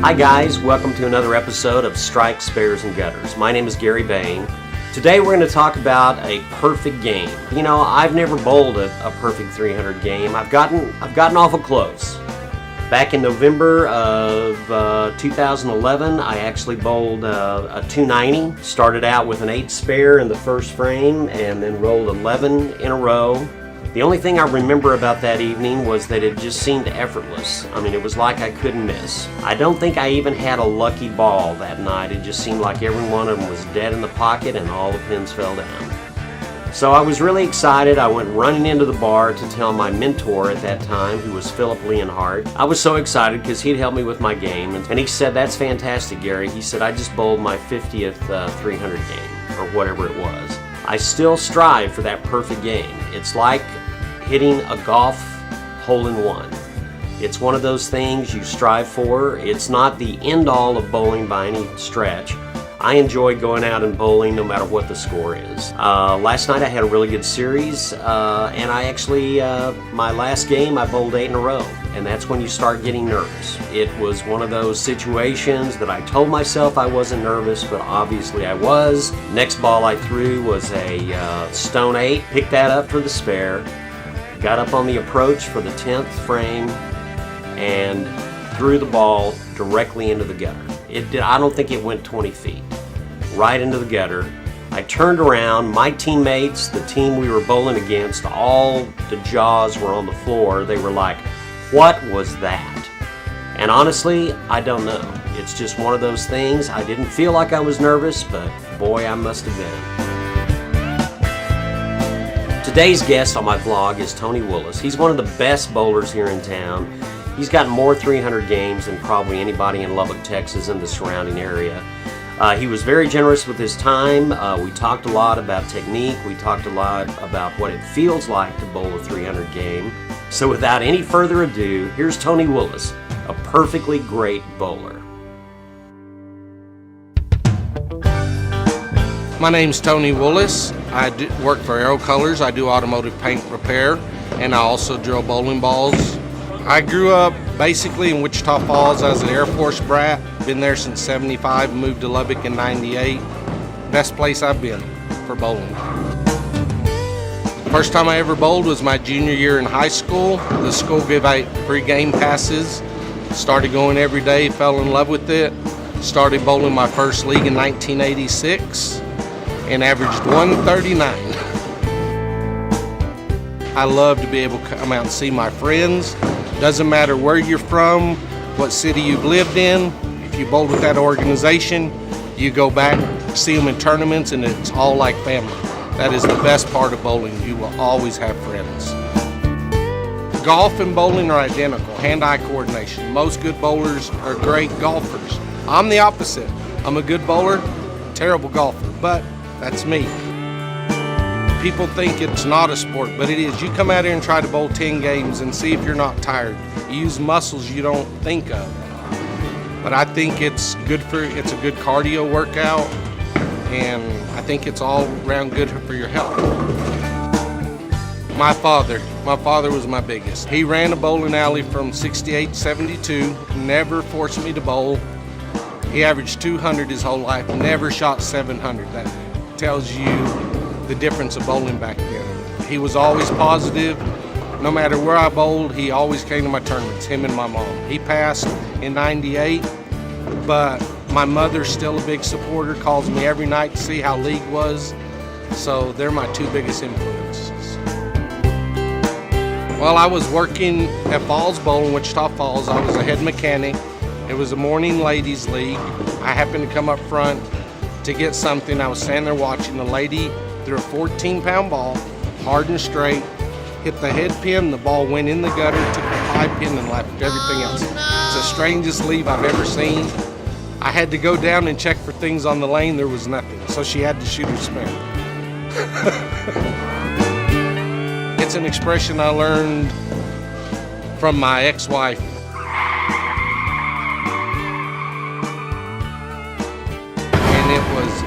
Hi guys, welcome to another episode of Strikes, Spares, and Gutters. My name is Gary Bain. Today we're going to talk about a perfect game. You know, I've never bowled a perfect 300 game. I've gotten awful close. Back in November of 2011, I actually bowled a 290. Started out with an 8 spare in the first frame and then rolled 11 in a row. The only thing I remember about that evening was that it just seemed effortless. I mean, it was like I couldn't miss. I don't think I even had a lucky ball that night. It just seemed like every one of them was dead in the pocket and all the pins fell down. So I was really excited. I went running into the bar to tell my mentor at that time, who was Philip Leonhardt. I was so excited because he'd helped me with my game. And he said, "That's fantastic, Gary." He said, "I just bowled my 50th 300 game," or whatever it was. I still strive for that perfect game. It's like hitting a golf hole-in-one. It's one of those things you strive for. It's not the end-all of bowling by any stretch. I enjoy going out and bowling no matter what the score is. Last night I had a really good series, and I actually, my last game I bowled 8 in a row, and that's when you start getting nervous. It was one of those situations that I told myself I wasn't nervous, but obviously I was. Next ball I threw was a stone 8, picked that up for the spare, got up on the approach for the 10th frame, and threw the ball directly into the gutter. I don't think it went 20 feet. Right into the gutter. I turned around, my teammates, the team we were bowling against, all the jaws were on the floor. They were like, "What was that?" And honestly, I don't know. It's just one of those things. I didn't feel like I was nervous, but boy, I must have been. Today's guest on my vlog is Tony Woolis. He's one of the best bowlers here in town. He's got more 300 games than probably anybody in Lubbock, Texas and the surrounding area. He was very generous with his time. We talked a lot about technique. We talked a lot about what it feels like to bowl a 300 game. So without any further ado, here's Tony Woolis, a perfectly great bowler. My name's Tony Woolis. I work for Aero Colors. I do automotive paint repair, and I also drill bowling balls. I grew up basically in Wichita Falls. I was an Air Force brat. Been there since '75, moved to Lubbock in '98. Best place I've been for bowling. First time I ever bowled was my junior year in high school. The school gave out free game passes. Started going every day, fell in love with it. Started bowling my first league in 1986 and averaged 139. I love to be able to come out and see my friends. Doesn't matter where you're from, what city you've lived in. If you bowled with that organization, you go back, see them in tournaments, and it's all like family. That is the best part of bowling. You will always have friends. Golf and bowling are identical, hand-eye coordination. Most good bowlers are great golfers. I'm the opposite. I'm a good bowler, terrible golfer, but that's me. People think it's not a sport, but it is. You come out here and try to bowl 10 games and see if you're not tired. You use muscles you don't think of. But I think it's a good cardio workout, and I think it's all around good for your health. My father was my biggest. He ran a bowling alley from 68 to 72, never forced me to bowl. He averaged 200 his whole life, never shot 700. That tells you the difference of bowling back then. He was always positive. No matter where I bowled, he always came to my tournaments, him and my mom. He passed in '98, but my mother's still a big supporter, calls me every night to see how league was. So they're my two biggest influences. While I was working at Falls Bowling, Wichita Falls, I was a head mechanic. It was a morning ladies league. I happened to come up front to get something. I was standing there watching. The lady threw a 14-pound ball, hard and straight, hit the head pin, the ball went in the gutter, took the pie pin and left everything else. It's the strangest leave I've ever seen. I had to go down and check for things on the lane. There was nothing, so she had to shoot her spare. It's an expression I learned from my ex-wife.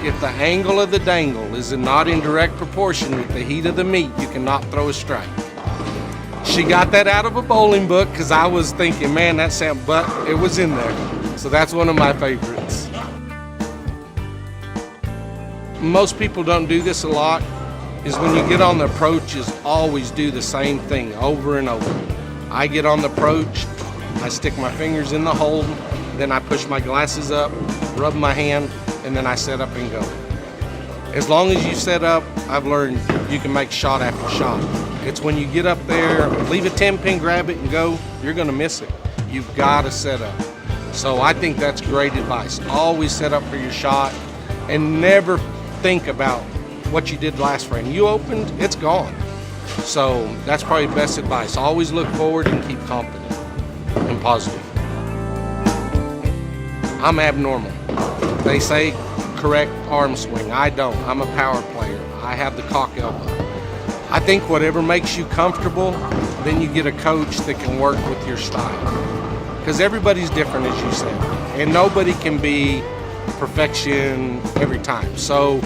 If the angle of the dangle is not in direct proportion with the heat of the meat, you cannot throw a strike. She got that out of a bowling book because I was thinking, man, that sound, but it was in there. So that's one of my favorites. Most people don't do this a lot, is when you get on the approach is always do the same thing over and over. I get on the approach, I stick my fingers in the hole, then I push my glasses up, rub my hand, and then I set up and go. As long as you set up, I've learned you can make shot after shot. It's when you get up there, leave a 10-pin, grab it and go, you're gonna miss it. You've gotta set up. So I think that's great advice. Always set up for your shot and never think about what you did last frame. You opened, it's gone. So that's probably the best advice. Always look forward and keep confident and positive. I'm abnormal. They say correct arm swing. I don't. I'm a power player. I have the cock elbow. I think whatever makes you comfortable, then you get a coach that can work with your style. Because everybody's different, as you said. And nobody can be perfection every time. So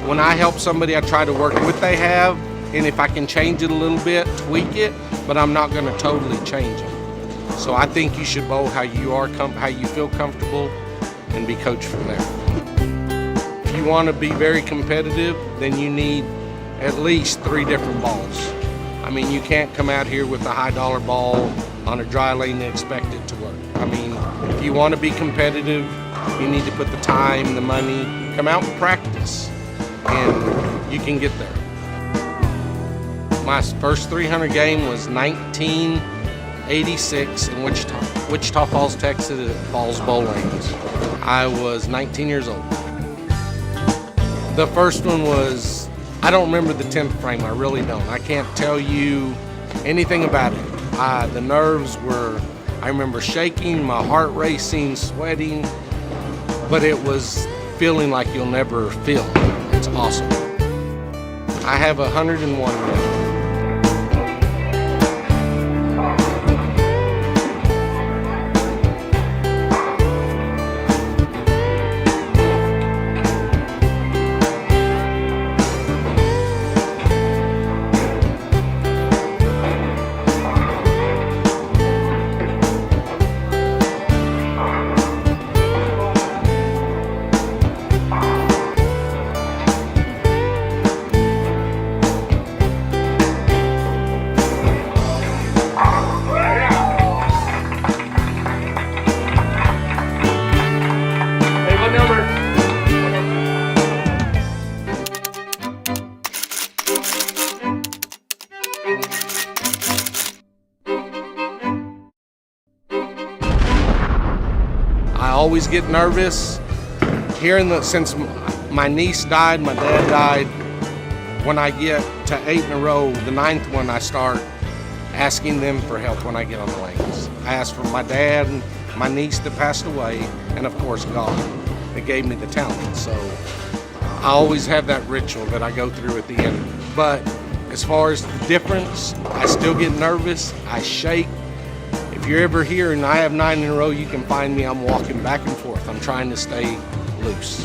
when I help somebody, I try to work with what they have. And if I can change it a little bit, tweak it, but I'm not going to totally change it. So I think you should bowl how you are, how you feel comfortable, and be coached from there. If you want to be very competitive, then you need at least 3 different balls. I mean, you can't come out here with a high dollar ball on a dry lane and expect it to work. I mean, if you want to be competitive, you need to put the time, the money, come out and practice, and you can get there. My first 300 game was 1986 in Wichita Falls, Texas at Falls Bowl Lanes. I was 19 years old. The first one was, I don't remember the 10th frame, I really don't. I can't tell you anything about it. The nerves were, I remember shaking, my heart racing, sweating, but it was feeling like you'll never feel. It's awesome. I have 101 now. I always get nervous. Since my niece died, my dad died, when I get to 8 in a row, the 9th one I start asking them for help when I get on the lanes. I ask for my dad, my niece that passed away, and of course God that gave me the talent. So I always have that ritual that I go through at the end. But as far as the difference, I still get nervous, I shake. If you're ever here and I have 9 in a row, you can find me. I'm walking back and forth. I'm trying to stay loose.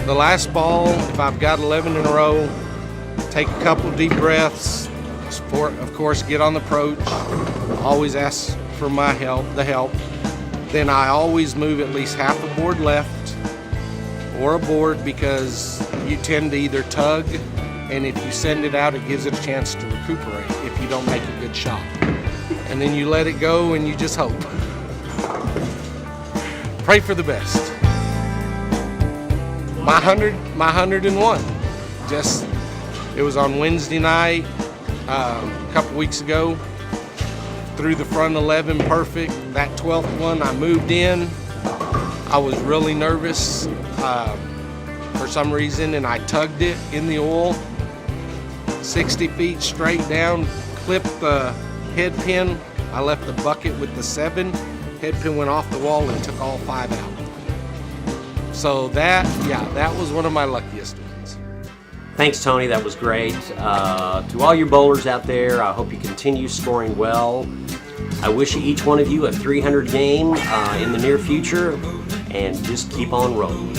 The last ball, if I've got 11 in a row, take a couple deep breaths. Of course, get on the approach. Always ask for my help, Then I always move at least half a board left or a board, because you tend to either tug, and if you send it out, it gives it a chance to recuperate if you don't make a good shot. And then you let it go and you just hope. Pray for the best. My 101. It was on Wednesday night, a couple weeks ago. Threw the front 11 perfect. That 12th one, I moved in. I was really nervous for some reason, and I tugged it in the oil. 60 feet straight down, clipped the head pin. I left the bucket with the 7. Head pin went off the wall and took all 5 out. So that was one of my luckiest ones. Thanks, Tony. That was great. To all your bowlers out there, I hope you continue scoring well. I wish each one of you a 300 game in the near future, and just keep on rolling.